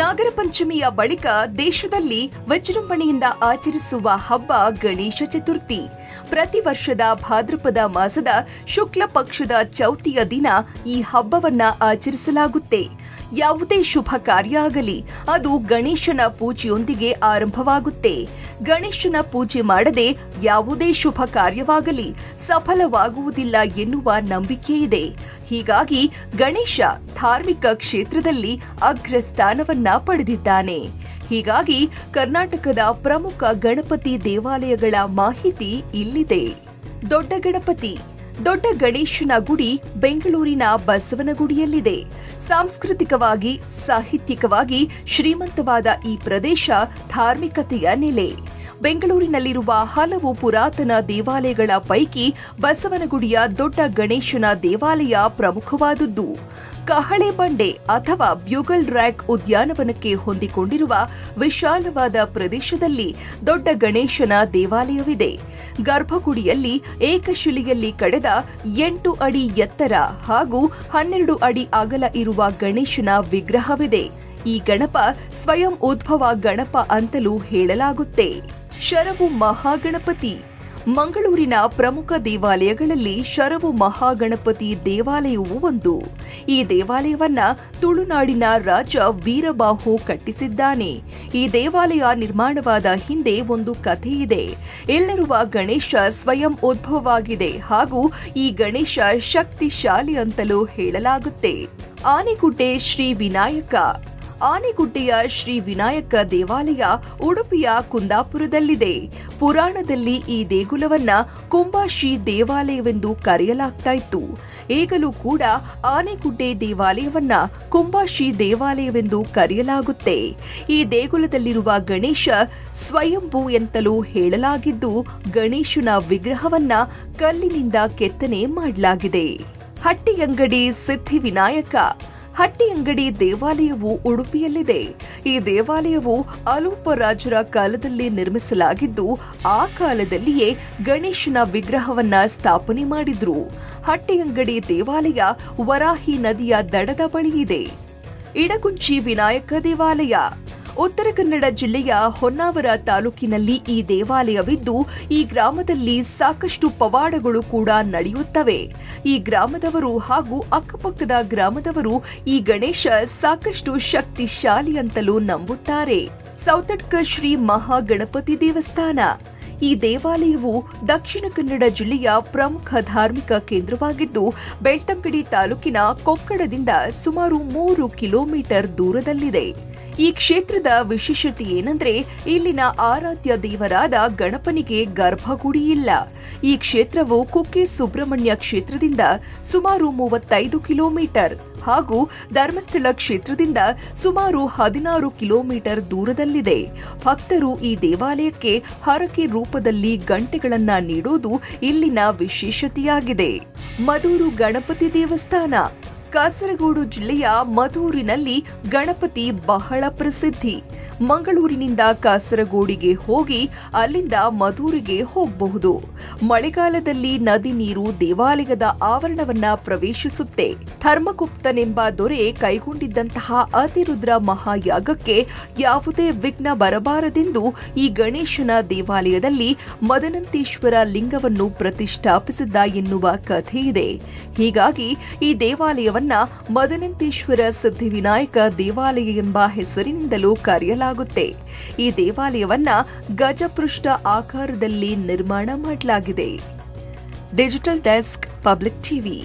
ನಾಗರ ಪಂಚಮಿಯ ಬಳಿಕ ದೇಶದಲ್ಲಿ ವಿಜೃಂಭಣೆಯಿಂದ ಆಚರಿಸುವ ಹಬ್ಬ ಗಣೇಶ ಚತುರ್ಥಿ. ಪ್ರತಿ ವರ್ಷದ ಭಾದ್ರಪದ ಮಾಸದ ಶುಕ್ಲ ಪಕ್ಷದ ಚೌತಿಯ ದಿನ ಈ ಹಬ್ಬವನ್ನ ಆಚರಿಸಲಾಗುತ್ತೆ. ಯಾವುದೇ ಶುಭ ಕಾರ್ಯ ಆಗಲಿ ಅದು ಗಣೇಶನ ಪೂಜೆಯೊಂದಿಗೆ ಆರಂಭವಾಗುತ್ತೆ. ಗಣೇಶನ ಪೂಜೆ ಮಾಡದೆ ಯಾವುದೇ ಶುಭ ಕಾರ್ಯವಾಗಲಿ ಸಫಲವಾಗುವುದಿಲ್ಲ ಎನ್ನುವ ನಂಬಿಕೆ ಇದೆ. ಹೀಗಾಗಿ ಗಣೇಶ ಧಾರ್ಮಿಕ ಕ್ಷೇತ್ರದಲ್ಲಿ ಅಗ್ರ ಸ್ಥಾನವನ್ನ ಪಡೆದಿದ್ದಾನೆ. ಹೀಗಾಗಿ ಕರ್ನಾಟಕದ ಪ್ರಮುಖ ಗಣಪತಿ ದೇವಾಲಯಗಳ ಮಾಹಿತಿ ಇಲ್ಲಿದೆ. ದೊಡ್ಡ ಗಣಪತಿ. ದೊಡ್ಡ ಗಣೇಶನ ಗುಡಿ ಬೆಂಗಳೂರಿನ ಬಸವನಗುಡಿಯಲ್ಲಿದೆ. ಸಾಂಸ್ಕೃತಿಕವಾಗಿ ಸಾಹಿತ್ಯಿಕವಾಗಿ ಶ್ರೀಮಂತವಾದ ಈ ಪ್ರದೇಶ ಧಾರ್ಮಿಕತೆಯ ನೆಲೆ. ಬೆಂಗಳೂರಿನಲ್ಲಿರುವ ಹಲವು ಪುರಾತನ ದೇವಾಲಯಗಳ ಪೈಕಿ ಬಸವನಗುಡಿಯ ದೊಡ್ಡ ಗಣೇಶನ ದೇವಾಲಯ ಪ್ರಮುಖವಾದುದು. ಕಹಳೆ ಬಂಡೆ ಅಥವಾ ಬ್ಯೂಗಲ್ ರ್ಯಾಕ್ ಉದ್ಯಾನವನಕ್ಕೆ ಹೊಂದಿಕೊಂಡಿರುವ ವಿಶಾಲವಾದ ಪ್ರದೇಶದಲ್ಲಿ ದೊಡ್ಡ ಗಣೇಶನ ದೇವಾಲಯವಿದೆ. ಗರ್ಭಗುಡಿಯಲ್ಲಿ ಏಕಶಿಲೆಯಲ್ಲಿ ಕಡೆದ 8 ಅಡಿ ಎತ್ತರ ಹಾಗೂ 12 ಅಡಿ ಅಗಲ ಇರುವ ಗಣೇಶನ ವಿಗ್ರಹವಿದೆ. ಈ ಗಣಪ ಸ್ವಯಂ ಉದ್ಭವ ಗಣಪ ಅಂತಲೂ ಹೇಳಲಾಗುತ್ತೆ. ಶರವು ಮಹಾಗಣಪತಿ. ಮಂಗಳೂರಿನ ಪ್ರಮುಖ ದೇವಾಲಯಗಳಲ್ಲಿ ಶರವು ಮಹಾಗಣಪತಿ ದೇವಾಲಯವೂ ಒಂದು. ಈ ದೇವಾಲಯವನ್ನ ತುಳುನಾಡಿನ ರಾಜ ವೀರಬಾಹು ಕಟ್ಟಿಸಿದ್ದಾನೆ. ಈ ದೇವಾಲಯ ನಿರ್ಮಾಣವಾದ ಹಿಂದೆ ಒಂದು ಕಥೆ ಇದೆ. ಇಲ್ಲಿರುವ ಗಣೇಶ ಸ್ವಯಂ ಉದ್ಭವವಾಗಿದೆ ಹಾಗೂ ಈ ಗಣೇಶ ಶಕ್ತಿಶಾಲಿ ಅಂತಲೂ ಹೇಳಲಾಗುತ್ತೆ. ಆನೆಗುಡ್ಡೆ ಶ್ರೀ ವಿನಾಯಕ. ಆನೆಗುಡ್ಡೆಯ ಶ್ರೀ ವಿನಾಯಕ ದೇವಾಲಯ ಉಡುಪಿಯ ಕುಂದಾಪುರದಲ್ಲಿದೆ. ಪುರಾಣದಲ್ಲಿ ಈ ದೇಗುಲವನ್ನ ಕುಂಬಾಶಿ ದೇವಾಲಯವೆಂದು ಕರೆಯಲಾಗ್ತಾ ಇತ್ತು. ಈಗಲೂ ಕೂಡ ಆನೆಗುಡ್ಡೆ ದೇವಾಲಯವನ್ನ ಕುಂಬಾಶಿ ದೇವಾಲಯವೆಂದು ಕರೆಯಲಾಗುತ್ತೆ. ಈ ದೇಗುಲದಲ್ಲಿರುವ ಗಣೇಶ ಸ್ವಯಂಭೂ ಎಂತಲೂ ಹೇಳಲಾಗಿದ್ದು ಗಣೇಶನ ವಿಗ್ರಹವನ್ನ ಕಲ್ಲಿನಿಂದ ಕೆತ್ತನೆ ಮಾಡಲಾಗಿದೆ. ಹಟ್ಟಿಯಂಗಡಿ ಸಿದ್ಧಿವಿನಾಯಕ. ಹಟ್ಟಿಯಂಗಡಿ ದೇವಾಲಯವು ಉಡುಪಿಯಲ್ಲಿದೆ. ಈ ದೇವಾಲಯವು ಅಲೂಪ ರಾಜರ ಕಾಲದಲ್ಲಿ ನಿರ್ಮಿಸಲಾಗಿದ್ದು ಆ ಕಾಲದಲ್ಲಿಯೇ ಗಣೇಶನ ವಿಗ್ರಹವನ್ನ ಸ್ಥಾಪನೆ ಮಾಡಿದ್ರು. ಹಟ್ಟಿಯಂಗಡಿ ದೇವಾಲಯ ವರಾಹಿ ನದಿಯ ದಡದ ಬಳಿ ಇದೆ. ಇಡಗುಂಚಿ ವಿನಾಯಕ ದೇವಾಲಯ. ಉತ್ತರ ಕನ್ನಡ ಜಿಲ್ಲೆಯ ಹೊನ್ನಾವರ ತಾಲೂಕಿನಲ್ಲಿ ಈ ದೇವಾಲಯವಿದ್ದು ಈ ಗ್ರಾಮದಲ್ಲಿ ಸಾಕಷ್ಟು ಪವಾಡಗಳು ಕೂಡ ನಡೆಯುತ್ತವೆ. ಈ ಗ್ರಾಮದವರು ಹಾಗೂ ಅಕ್ಕಪಕ್ಕದ ಗ್ರಾಮದವರು ಈ ಗಣೇಶ ಸಾಕಷ್ಟು ಶಕ್ತಿಶಾಲಿ ಅಂತಲೂ ನಂಬುತ್ತಾರೆ. ಸೌತಡ್ಕ ಶ್ರೀ ಮಹಾಗಣಪತಿ ದೇವಸ್ಥಾನ. ಈ ದೇವಾಲಯವು ದಕ್ಷಿಣ ಕನ್ನಡ ಜಿಲ್ಲೆಯ ಪ್ರಮುಖ ಧಾರ್ಮಿಕ ಕೇಂದ್ರವಾಗಿದ್ದು ಬೆಳ್ತಂಗಡಿ ತಾಲೂಕಿನ ಕೊಕ್ಕಡದಿಂದ ಸುಮಾರು 3 ಕಿಲೋಮೀಟರ್ ದೂರದಲ್ಲಿದೆ. ಈ ಕ್ಷೇತ್ರದ ವಿಶೇಷತೆ ಏನಂದ್ರೆ ಇಲ್ಲಿನ ಆರಾಧ್ಯ ದೇವರಾದ ಗಣಪನಿಗೆ ಗರ್ಭಗುಡಿ ಇಲ್ಲ. ಈ ಕ್ಷೇತ್ರವು ಕುಕ್ಕೆ ಸುಬ್ರಹ್ಮಣ್ಯ ಕ್ಷೇತ್ರದಿಂದ ಸುಮಾರು 35 ಕಿಲೋಮೀಟರ್ ಹಾಗೂ ಧರ್ಮಸ್ಥಳ ಕ್ಷೇತ್ರದಿಂದ ಸುಮಾರು 16 ಕಿಲೋಮೀಟರ್ ದೂರದಲ್ಲಿದೆ. ಭಕ್ತರು ಈ ದೇವಾಲಯಕ್ಕೆ ಹರಕೆ ರೂಪದಲ್ಲಿ ಗಂಟೆಗಳನ್ನ ನೀಡೋದು ಇಲ್ಲಿನ ವಿಶೇಷತೆಯಾಗಿದೆ. ಮದೂರು ಗಣಪತಿ ದೇವಸ್ಥಾನ. ಕಾಸರಗೋಡು ಜಿಲ್ಲೆಯ ಮಧೂರಿನಲ್ಲಿ ಗಣಪತಿ ಬಹಳ ಪ್ರಸಿದ್ಧಿ. ಮಂಗಳೂರಿನಿಂದ ಕಾಸರಗೋಡಿಗೆ ಹೋಗಿ ಅಲ್ಲಿಂದ ಮಧೂರಿಗೆ ಹೋಗಬಹುದು. ಮಳೆಗಾಲದಲ್ಲಿ ನದಿ ನೀರು ದೇವಾಲಯದ ಆವರಣವನ್ನ ಪ್ರವೇಶಿಸುತ್ತೆ. ಧರ್ಮಗುಪ್ತನೆಂಬ ದೊರೆ ಕೈಗೊಂಡಿದ್ದಂತಹ ಅತಿರುದ್ರ ಮಹಾಯಾಗಕ್ಕೆ ಯಾವುದೇ ವಿಘ್ನ ಬರಬಾರದೆಂದು ಈ ಗಣೇಶನ ದೇವಾಲಯದಲ್ಲಿ ಮದನಂತೇಶ್ವರ ಲಿಂಗವನ್ನು ಪ್ರತಿಷ್ಠಾಪಿಸಿದ್ದ ಎನ್ನುವ ಕಥೆ ಇದೆ. ಹೀಗಾಗಿ ಈ ದೇವಾಲಯವನ್ನ ಮದನಂತೇಶ್ವರ ಸಿದ್ಧಿವಿನಾಯಕ ದೇವಾಲಯ ಎಂಬ ಹೆಸರಿನಿಂದಲೂ ಕರೆಯಲಾಗುತ್ತೆ. ಈ ದೇವಾಲಯವನ್ನ ಗಜಪೃಷ್ಠ ಆಕಾರದಲ್ಲಿ ನಿರ್ಮಾಣ ಮಾಡಲಾಗಿದೆ. Digital desk, public TV.